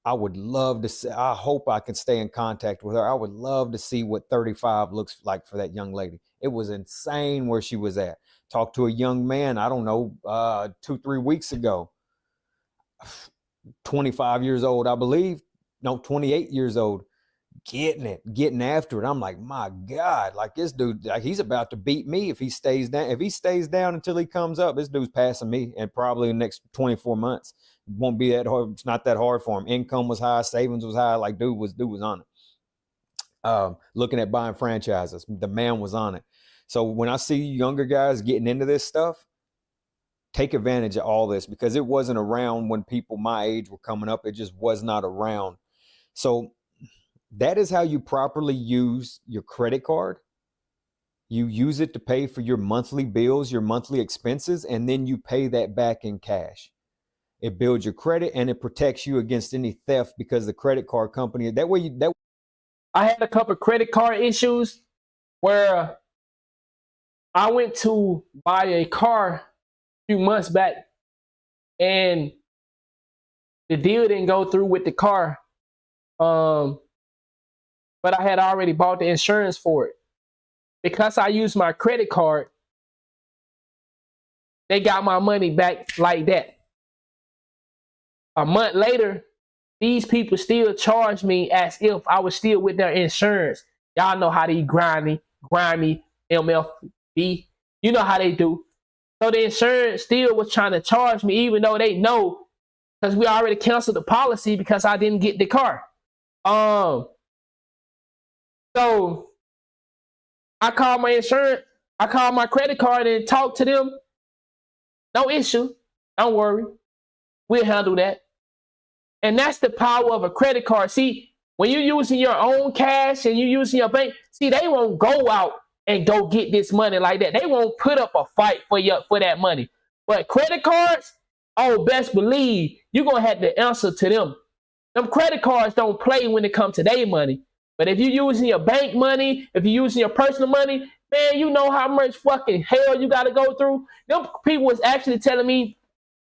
I would love to see, I hope I can stay in contact with her. I would love to see what 35 looks like for that young lady. It was insane where she was at. Talked to a young man, I don't know, 2-3 weeks ago, 25 years old, I believe. No, 28 years old, getting after it. I'm like, my God, like this dude, like he's about to beat me if he stays down. If he stays down until he comes up, this dude's passing me, and probably in the next 24 months. It won't be that hard. It's not that hard for him. Income was high, savings was high. Like dude was on it. Looking at buying franchises, the man was on it. So when I see younger guys getting into this stuff, take advantage of all this, because it wasn't around when people my age were coming up. It just was not around. So that is how you properly use your credit card. You use it to pay for your monthly bills, your monthly expenses, and then you pay that back in cash. It builds your credit and it protects you against any theft, because the credit card company, that way I had a couple of credit card issues where I went to buy a car a few months back and the deal didn't go through with the car. But I had already bought the insurance for it. Because I used my credit card, they got my money back like that. A month later, these people still charged me as if I was still with their insurance. Y'all know how they grimy MFB. You know how they do. So the insurance still was trying to charge me, even though they know, because we already canceled the policy because I didn't get the car. So I called my insurance, I called my credit card and talked to them. No issue. Don't worry. We'll handle that. And that's the power of a credit card. See, when you're using your own cash and you're using your bank, see, they won't go out and go get this money like that. They won't put up a fight for that money. But credit cards, oh, best believe you're going to have to answer to them. Them credit cards don't play when it comes to their money. But if you're using your bank money, if you're using your personal money, man, you know how much fucking hell you got to go through. Them people was actually telling me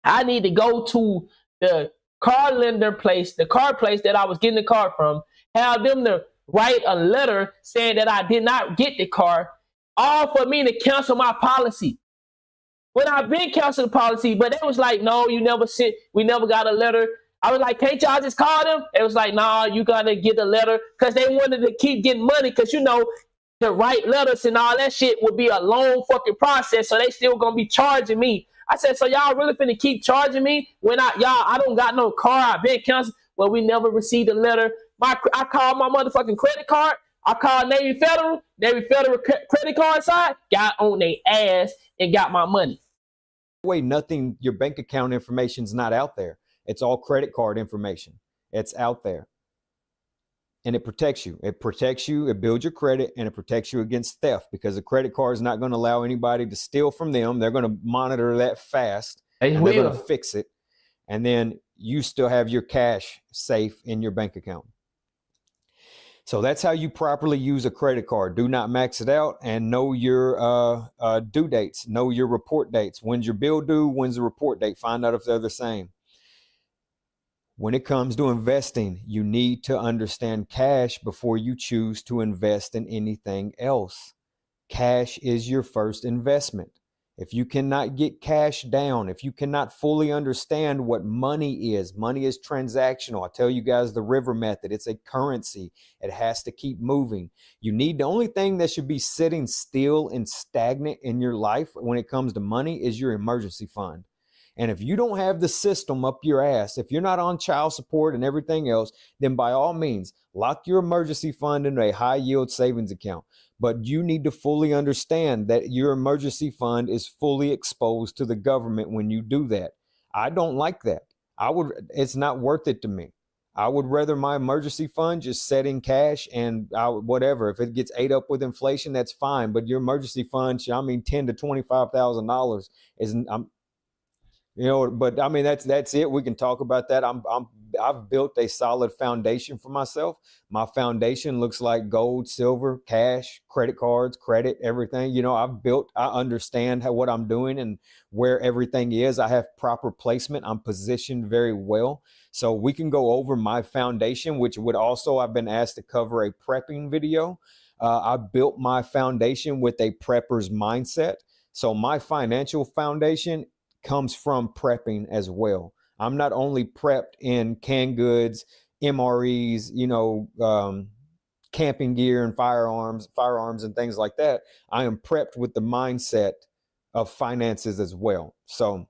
I need to go to the car lender place, the car place that I was getting the car from, have them to write a letter saying that I did not get the car, all for me to cancel my policy. When I've been canceled the policy, but they was like, no, you never sent, we never got a letter. I was like, can't y'all just call them? It was like, nah, you gotta get a letter, because they wanted to keep getting money, because you know, to write letters and all that shit would be a long fucking process, so they still gonna be charging me. I said, so y'all really finna keep charging me when I don't got no car, I've been canceled? Well, we never received a letter. I called my motherfucking credit card. I called Navy Federal credit card side, got on their ass and got my money. Way nothing, your bank account information's not out there. It's all credit card information. It's out there. And it protects you. It protects you, it builds your credit, and it protects you against theft, because the credit card is not going to allow anybody to steal from them. They're going to monitor that fast. They're going to fix it. And then you still have your cash safe in your bank account. So that's how you properly use a credit card. Do not max it out, and know your due dates. Know your report dates. When's your bill due? When's the report date? Find out if they're the same. When it comes to investing, you need to understand cash before you choose to invest in anything else. Cash is your first investment. If you cannot get cash down, if you cannot fully understand what money is transactional. I tell you guys the river method, it's a currency. It has to keep moving. The only thing that should be sitting still and stagnant in your life when it comes to money is your emergency fund. And if you don't have the system up your ass, if you're not on child support and everything else, then by all means, lock your emergency fund into a high yield savings account. But you need to fully understand that your emergency fund is fully exposed to the government when you do that. I don't like that. It's not worth it to me. I would rather my emergency fund just set in cash and whatever. If it gets ate up with inflation, that's fine. But your emergency fund, $10,000 to $25,000 isn't. You know, but I mean, that's it. We can talk about that. I've built a solid foundation for myself. My foundation looks like gold, silver, cash, credit cards, credit, everything. You know, I understand what I'm doing and where everything is. I have proper placement. I'm positioned very well. So we can go over my foundation, which would also, I've been asked to cover a prepping video. I built my foundation with a prepper's mindset. So my financial foundation comes from prepping as well. I'm not only prepped in canned goods, MREs, camping gear and firearms and things like that. I am prepped with the mindset of finances as well. So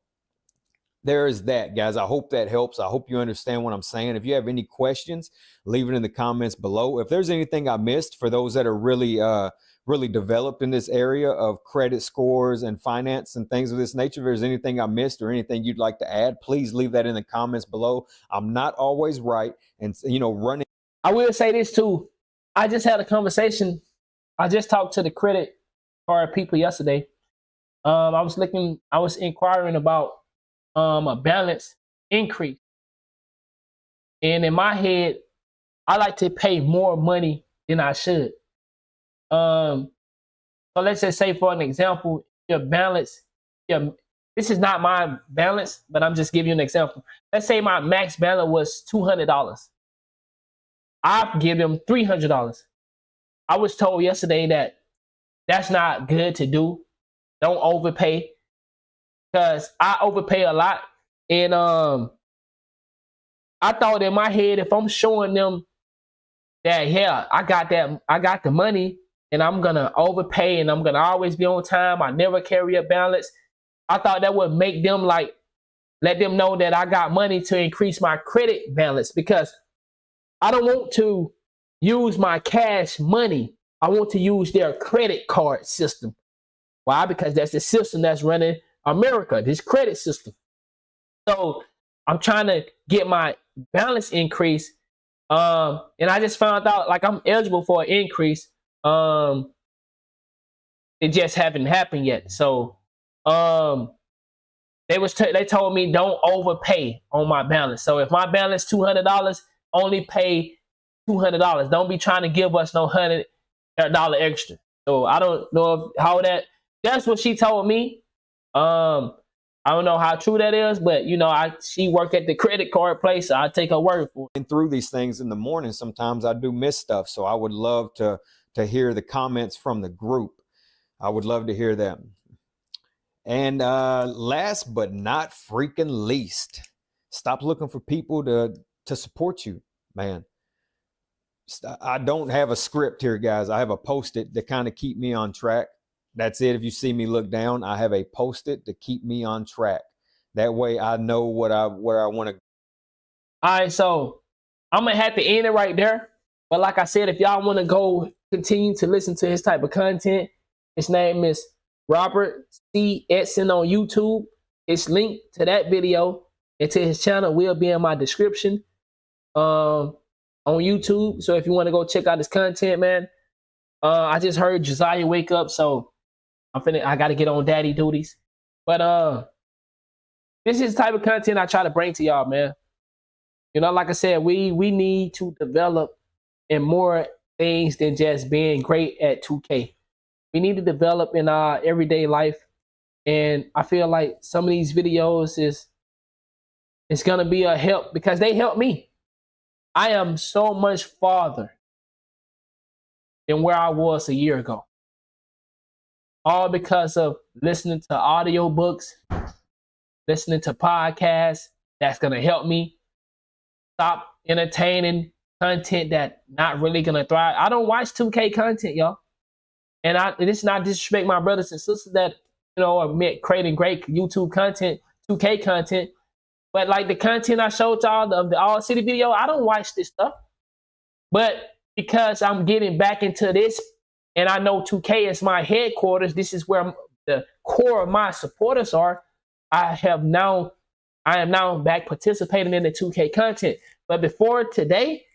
there is that, guys. I hope that helps. I hope you understand what I'm saying. If you have any questions, leave it in the comments below. If there's anything I missed for those that are really developed in this area of credit scores and finance and things of this nature, if there's anything I missed or anything you'd like to add, please leave that in the comments below. I'm not always right. And, running. I will say this too. I just had a conversation. I just talked to the credit card people yesterday. I was inquiring about a balance increase. And in my head, I like to pay more money than I should. So let's just say, for an example, your balance, this is not my balance, but I'm just giving you an example. Let's say my max balance was $200. I give them $300. I was told yesterday that that's not good to do. Don't overpay, because I overpay a lot. And I thought in my head, if I'm showing them that, yeah, I got the money, and I'm gonna overpay, and I'm gonna always be on time, I never carry a balance, I thought that would make them let them know that I got money to increase my credit balance, because I don't want to use my cash money. I want to use their credit card system. Why? Because that's the system that's running America, this credit system. So I'm trying to get my balance increase. And I just found out I'm eligible for an increase. It just haven't happened yet. So they told me don't overpay on my balance. So if my balance $200, only pay $200. Don't be trying to give us no $100 extra. So I don't know how that's what she told me. I don't know how true that is, but she worked at the credit card place, so I take her word for it. And through these things in the morning, sometimes I do miss stuff. So I would love to hear the comments from the group. I would love to hear them. And last but not freaking least, stop looking for people to support you, man. I don't have a script here, guys. I have a Post-it to kind of keep me on track. That's it. If you see me look down, I have a Post-it to keep me on track. That way I know where I want to. All right, so I'm going to have to end it right there. But like I said, if y'all want to go continue to listen to his type of content, his name is Robert C. Edson on YouTube. It's linked to that video and to his channel will be in my description on YouTube. So if you want to go check out his content, man. I just heard Josiah wake up, so I got to get on daddy duties. But this is the type of content I try to bring to y'all, man. Like I said, we need to develop in more things than just being great at 2K. We need to develop in our everyday life. And I feel like some of these videos is going to be a help, because they help me. I am so much farther than where I was a year ago. All because of listening to audiobooks, listening to podcasts. That's going to help me stop entertaining content that not really going to thrive. I don't watch 2K content, y'all. And this is not disrespect my brothers and sisters that, are creating great YouTube content, 2K content. But like the content I showed y'all of the All City video, I don't watch this stuff. But because I'm getting back into this, and I know 2K is my headquarters, this is where the core of my supporters are, I am now back participating in the 2K content. But before today,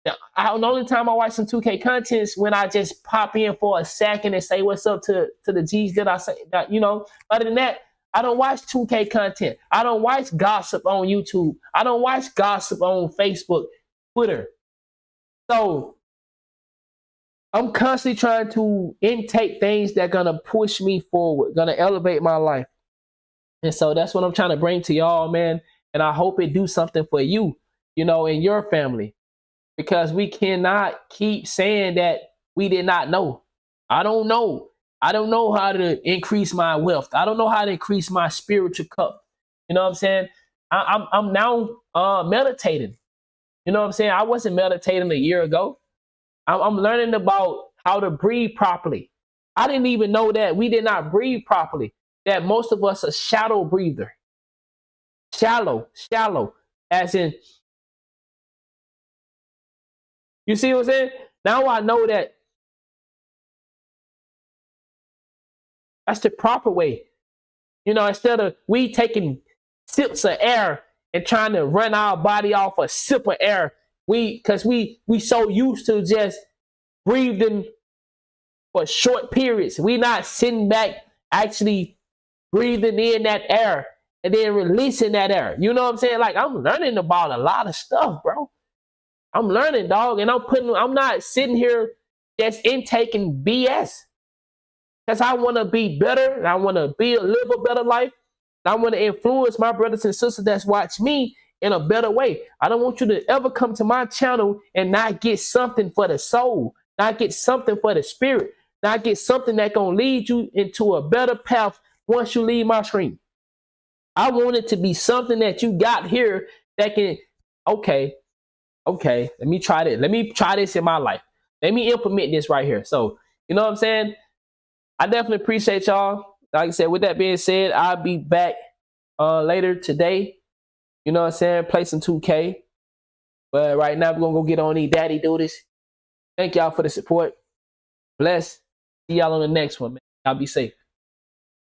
the only time I watch some 2K content is when I just pop in for a second and say what's up to the G's that I say. Other than that, I don't watch 2K content. I don't watch gossip on YouTube. I don't watch gossip on Facebook, Twitter. So I'm constantly trying to intake things that are gonna push me forward, gonna elevate my life. And so that's what I'm trying to bring to y'all, man. And I hope it do something for you, and your family. Because we cannot keep saying that we did not know. I don't know. I don't know how to increase my wealth. I don't know how to increase my spiritual cup. You know what I'm saying? I'm now meditating. You know what I'm saying? I wasn't meditating a year ago. I'm learning about how to breathe properly. I didn't even know that we did not breathe properly. That most of us are shallow breather. Shallow, as in, you see what I'm saying? Now I know that that's the proper way. Instead of we taking sips of air and trying to run our body off a sip of air, because we so used to just breathing for short periods. We not sitting back actually breathing in that air and then releasing that air. You know what I'm saying? Like, I'm learning about a lot of stuff, bro. I'm learning, dog, and I'm not sitting here just intaking BS. Because I want to be better, and I want to live a better life. And I want to influence my brothers and sisters that's watch me in a better way. I don't want you to ever come to my channel and not get something for the soul, not get something for the spirit, not get something that gonna lead you into a better path once you leave my screen. I want it to be something that you got here that can, okay, let me try this. Let me try this in my life. Let me implement this right here. So, you know what I'm saying? I definitely appreciate y'all. Like I said, with that being said, I'll be back later today. You know what I'm saying? Play some 2K. But right now, we're going to go get on these daddy duties. Thank y'all for the support. Bless. See y'all on the next one, man. Y'all be safe.